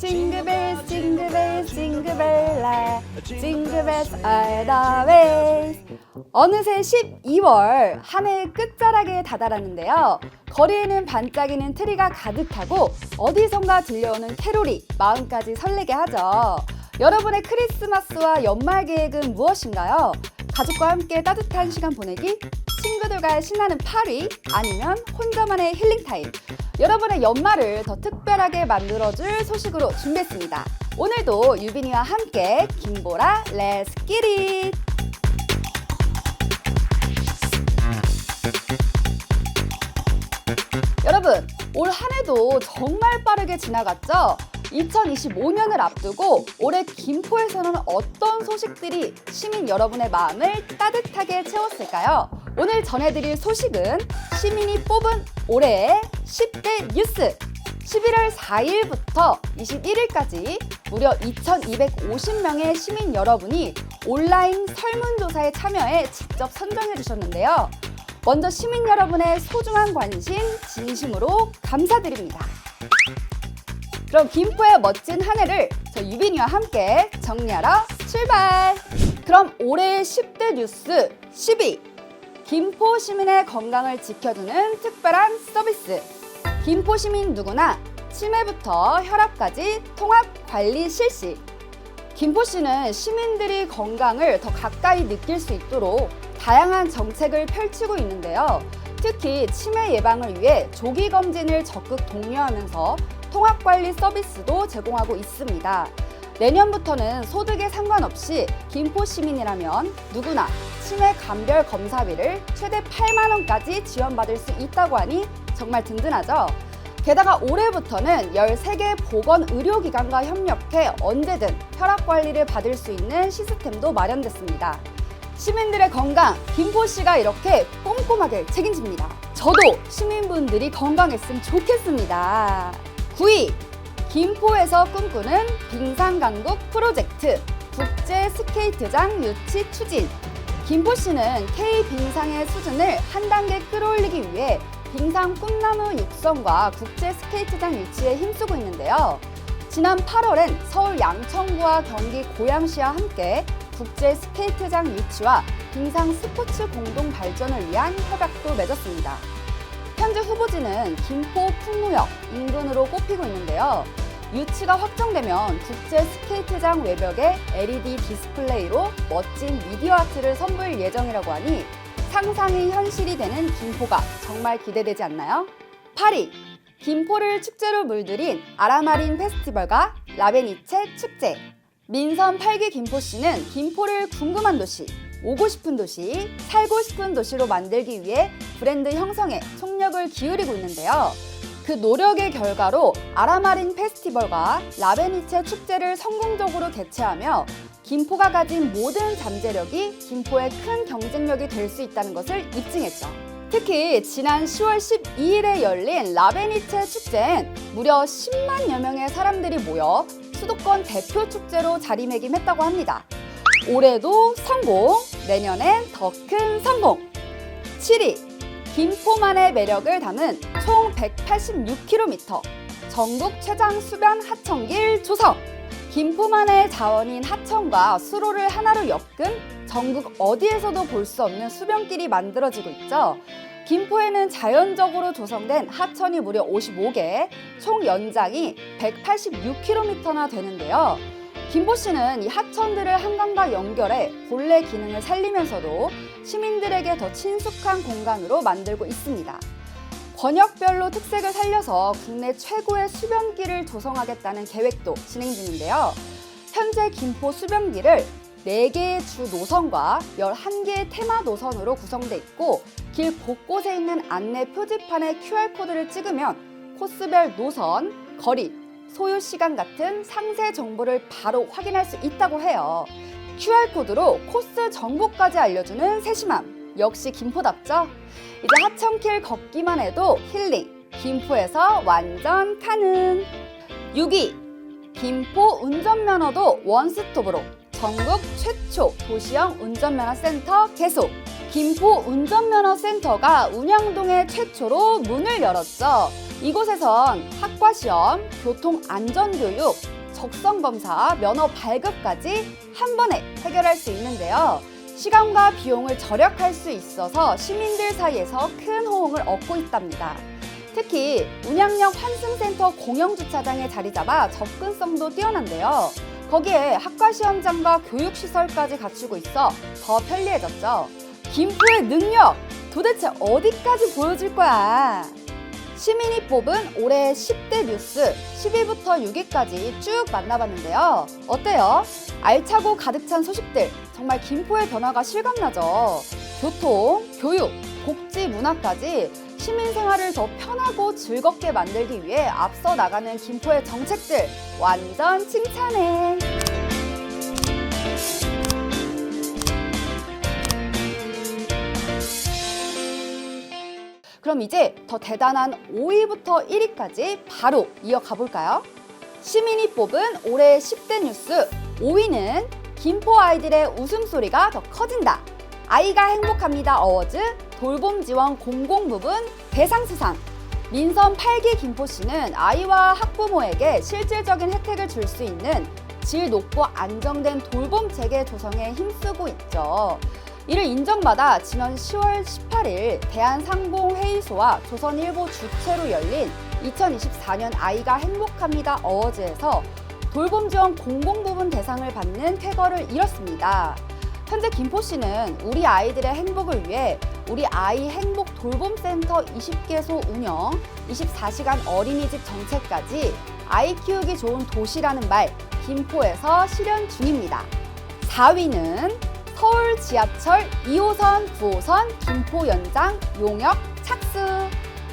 징글벨 징글벨 징글벨라 징글벨스 all the way. 어느새 12월, 한 해의 끝자락에 다다랐는데요. 거리에는 반짝이는 트리가 가득하고 어디선가 들려오는 캐롤이 마음까지 설레게 하죠. 여러분의 크리스마스와 연말 계획은 무엇인가요? 가족과 함께 따뜻한 시간 보내기? 친구들과의 신나는 파리? 아니면 혼자만의 힐링타임? 여러분의 연말을 더 특별하게 만들어줄 소식으로 준비했습니다. 오늘도 유빈이와 함께 김보라 렛츠 기릿! 여러분, 올 한 해도 정말 빠르게 지나갔죠? 2025년을 앞두고 올해 김포에서는 어떤 소식들이 시민 여러분의 마음을 따뜻하게 채웠을까요? 오늘 전해드릴 소식은 시민이 뽑은 올해의 10대 뉴스! 11월 4일부터 21일까지 무려 2,250명의 시민 여러분이 온라인 설문조사에 참여해 직접 선정해 주셨는데요. 먼저 시민 여러분의 소중한 관심 진심으로 감사드립니다. 그럼 김포의 멋진 한 해를 저 유빈이와 함께 정리하러 출발! 그럼 올해의 10대 뉴스 10위! 김포 시민의 건강을 지켜주는 특별한 서비스. 김포 시민 누구나 치매부터 혈압까지 통합 관리 실시. 김포시는 시민들이 건강을 더 가까이 느낄 수 있도록 다양한 정책을 펼치고 있는데요. 특히 치매 예방을 위해 조기 검진을 적극 독려하면서 통합관리 서비스도 제공하고 있습니다. 내년부터는 소득에 상관없이 김포 시민이라면 누구나 치매 감별 검사비를 최대 8만 원까지 지원받을 수 있다고 하니 정말 든든하죠? 게다가 올해부터는 13개 보건의료기관과 협력해 언제든 혈압관리를 받을 수 있는 시스템도 마련됐습니다. 시민들의 건강, 김포시가 이렇게 꼼꼼하게 책임집니다. 저도 시민분들이 건강했으면 좋겠습니다. 9위! 김포에서 꿈꾸는 빙상강국 프로젝트 국제 스케이트장 유치 추진. 김포시는 K-빙상의 수준을 한 단계 끌어올리기 위해 빙상 꿈나무 육성과 국제 스케이트장 유치에 힘쓰고 있는데요. 지난 8월엔 서울 양천구와 경기 고양시와 함께 국제 스케이트장 유치와 빙상 스포츠 공동 발전을 위한 협약도 맺었습니다. 현재 후보지는 김포 풍무역 인근으로 꼽히고 있는데요. 유치가 확정되면 국제 스케이트장 외벽에 LED 디스플레이로 멋진 미디어 아트를 선보일 예정이라고 하니 상상이 현실이 되는 김포가 정말 기대되지 않나요? 8위! 김포를 축제로 물들인 아라마린 페스티벌과 라베니체 축제. 민선 8기 김포시는 김포를 궁금한 도시, 오고 싶은 도시, 살고 싶은 도시로 만들기 위해 브랜드 형성에 총력을 기울이고 있는데요. 그 노력의 결과로 아라마린 페스티벌과 라베니체 축제를 성공적으로 개최하며 김포가 가진 모든 잠재력이 김포의 큰 경쟁력이 될 수 있다는 것을 입증했죠. 특히 지난 10월 12일에 열린 라베니체 축제엔 무려 10만여 명의 사람들이 모여 수도권 대표 축제로 자리매김했다고 합니다. 올해도 성공, 내년엔 더 큰 성공! 7위! 김포만의 매력을 담은 총 186km 전국 최장 수변 하천길 조성! 김포만의 자원인 하천과 수로를 하나로 엮은 전국 어디에서도 볼 수 없는 수변길이 만들어지고 있죠. 김포에는 자연적으로 조성된 하천이 무려 55개, 총 연장이 186km나 되는데요. 김포시는 이 하천들을 한강과 연결해 본래 기능을 살리면서도 시민들에게 더 친숙한 공간으로 만들고 있습니다. 권역별로 특색을 살려서 국내 최고의 수변길을 조성하겠다는 계획도 진행 중인데요. 현재 김포 수변길을 4개의 주 노선과 11개의 테마 노선으로 구성돼 있고 길 곳곳에 있는 안내 표지판에 QR코드를 찍으면 코스별 노선, 거리, 소요 시간 같은 상세 정보를 바로 확인할 수 있다고 해요. QR코드로 코스 정보까지 알려주는 세심함, 역시 김포답죠? 이제 하천길 걷기만 해도 힐링, 김포에서 완전 가능! 6위! 김포 운전면허도 원스톱으로 전국 최초 도시형 운전면허센터 개소! 김포 운전면허센터가 운영동에 최초로 문을 열었죠. 이곳에선 학과시험, 교통안전교육, 적성검사, 면허 발급까지 한 번에 해결할 수 있는데요. 시간과 비용을 절약할 수 있어서 시민들 사이에서 큰 호응을 얻고 있답니다. 특히 운양역 환승센터 공영주차장에 자리 잡아 접근성도 뛰어난데요. 거기에 학과시험장과 교육시설까지 갖추고 있어 더 편리해졌죠. 김포의 능력! 도대체 어디까지 보여줄 거야? 시민이 뽑은 올해 10대 뉴스 10위부터 6위까지 쭉 만나봤는데요. 어때요? 알차고 가득 찬 소식들, 정말 김포의 변화가 실감나죠. 교통, 교육, 복지, 문화까지 시민 생활을 더 편하고 즐겁게 만들기 위해 앞서 나가는 김포의 정책들 완전 칭찬해. 그럼 이제 더 대단한 5위부터 1위까지 바로 이어가 볼까요? 시민이 뽑은 올해 10대 뉴스 5위는 김포 아이들의 웃음소리가 더 커진다. 아이가 행복합니다 어워즈 돌봄 지원 공공부분 대상 수상. 민선 8기 김포시는 아이와 학부모에게 실질적인 혜택을 줄 수 있는 질 높고 안정된 돌봄 체계 조성에 힘쓰고 있죠. 이를 인정받아 지난 10월 18일 대한상공회의소와 조선일보 주최로 열린 2024년 아이가 행복합니다 어워즈에서 돌봄 지원 공공부분 대상을 받는 쾌거를 이뤘습니다. 현재 김포시는 우리 아이들의 행복을 위해 우리 아이 행복 돌봄센터 20개소 운영, 24시간 어린이집 정책까지 아이 키우기 좋은 도시라는 말 김포에서 실현 중입니다. 4위는 서울 지하철 2호선, 9호선 김포 연장 용역 착수.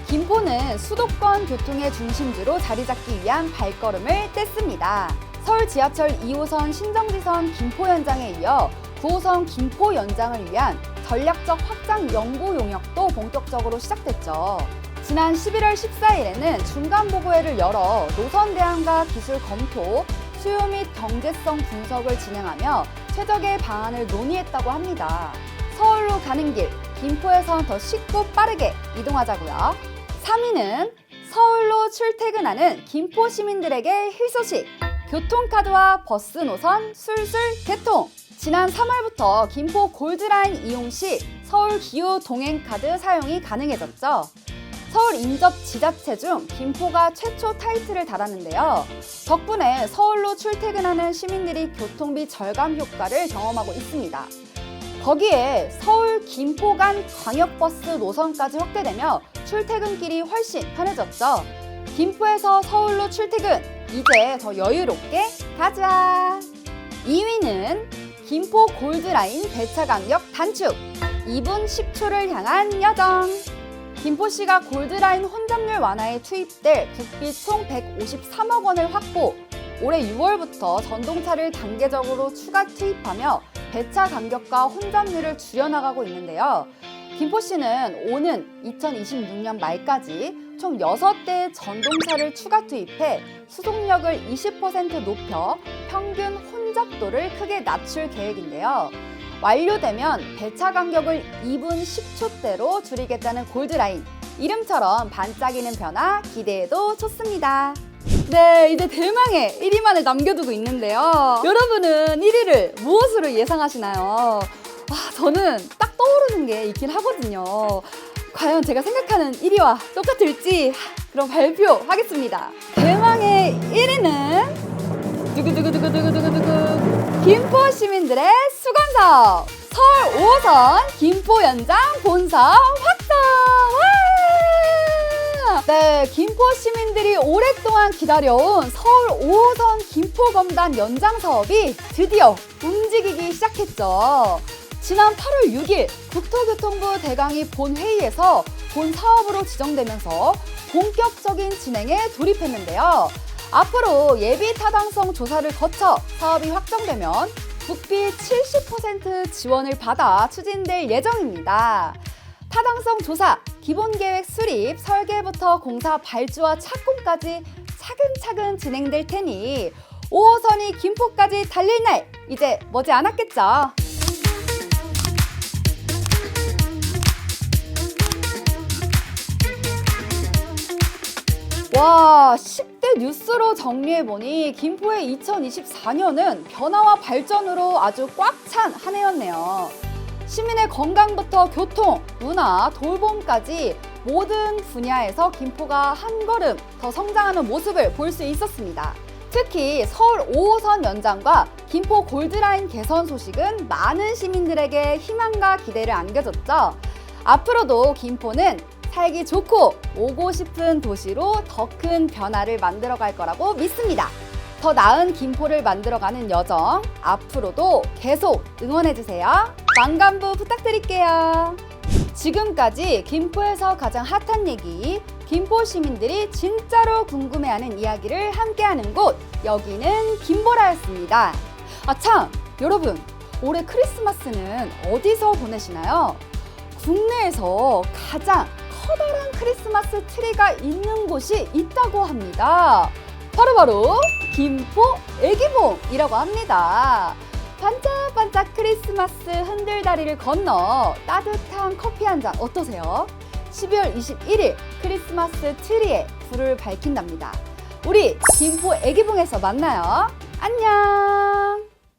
김포는 수도권 교통의 중심지로 자리 잡기 위한 발걸음을 뗐습니다. 서울 지하철 2호선 신정지선 김포 연장에 이어 9호선 김포 연장을 위한 전략적 확장 연구 용역도 본격적으로 시작됐죠. 지난 11월 14일에는 중간보고회를 열어 노선 대안과 기술 검토, 수요 및 경제성 분석을 진행하며 최적의 방안을 논의했다고 합니다. 서울로 가는 길, 김포에선 더 쉽고 빠르게 이동하자고요. 3위는 서울로 출퇴근하는 김포 시민들에게 희소식, 교통카드와 버스 노선 술술 개통! 지난 3월부터 김포 골드라인 이용 시 서울 기후 동행카드 사용이 가능해졌죠. 서울 인접 지자체 중 김포가 최초 타이틀을 달았는데요. 덕분에 서울로 출퇴근하는 시민들이 교통비 절감 효과를 경험하고 있습니다. 거기에 서울 김포 간 광역버스 노선까지 확대되며 출퇴근길이 훨씬 편해졌죠. 김포에서 서울로 출퇴근, 이제 더 여유롭게 가자! 2위는 김포 골드라인 배차 간격 단축, 2분 10초를 향한 여정. 김포시가 골드라인 혼잡률 완화에 투입될 국비 총 153억 원을 확보, 올해 6월부터 전동차를 단계적으로 추가 투입하며 배차 간격과 혼잡률을 줄여나가고 있는데요. 김포시는 오는 2026년 말까지 총 6대의 전동차를 추가 투입해 수동력을 20% 높여 평균 혼잡도를 크게 낮출 계획인데요. 완료되면 배차 간격을 2분 10초대로 줄이겠다는 골드라인. 이름처럼 반짝이는 변화 기대해도 좋습니다. 네, 이제 대망의 1위만을 남겨두고 있는데요. 여러분은 1위를 무엇으로 예상하시나요? 저는 딱 떠오르는 게 있긴 하거든요. 과연 제가 생각하는 1위와 똑같을지 그럼 발표하겠습니다. 대망의 1위는 두구두구두구두구두구두구 김포 시민들의 수건사업 서울 5호선 김포 연장 본사업 확정! 와! 네, 김포 시민들이 오랫동안 기다려온 서울 5호선 김포검단 연장 사업이 드디어 움직이기 시작했죠. 지난 8월 6일 국토교통부 대강이 본회의에서 본 사업으로 지정되면서 본격적인 진행에 돌입했는데요. 앞으로 예비 타당성 조사를 거쳐 사업이 확정되면 국비 70% 지원을 받아 추진될 예정입니다. 타당성 조사, 기본계획 수립, 설계부터 공사 발주와 착공까지 차근차근 진행될 테니 5호선이 김포까지 달릴 날 이제 머지 않았겠죠. 와, 10대 뉴스로 정리해보니 김포의 2024년은 변화와 발전으로 아주 꽉 찬 한 해였네요. 시민의 건강부터 교통, 문화, 돌봄까지 모든 분야에서 김포가 한 걸음 더 성장하는 모습을 볼 수 있었습니다. 특히 서울 5호선 연장과 김포 골드라인 개선 소식은 많은 시민들에게 희망과 기대를 안겨줬죠. 앞으로도 김포는 살기 좋고 오고 싶은 도시로 더 큰 변화를 만들어갈 거라고 믿습니다. 더 나은 김포를 만들어가는 여정 앞으로도 계속 응원해주세요. 만감부 부탁드릴게요. 지금까지 김포에서 가장 핫한 얘기, 김포 시민들이 진짜로 궁금해하는 이야기를 함께하는 곳, 여기는 김보라였습니다. 참, 여러분, 올해 크리스마스는 어디서 보내시나요? 국내에서 가장 커다란 크리스마스 트리가 있는 곳이 있다고 합니다. 바로 김포 애기봉이라고 합니다. 반짝반짝 크리스마스 흔들다리를 건너 따뜻한 커피 한 잔 어떠세요? 12월 21일 크리스마스 트리에 불을 밝힌답니다. 우리 김포 애기봉에서 만나요. 안녕.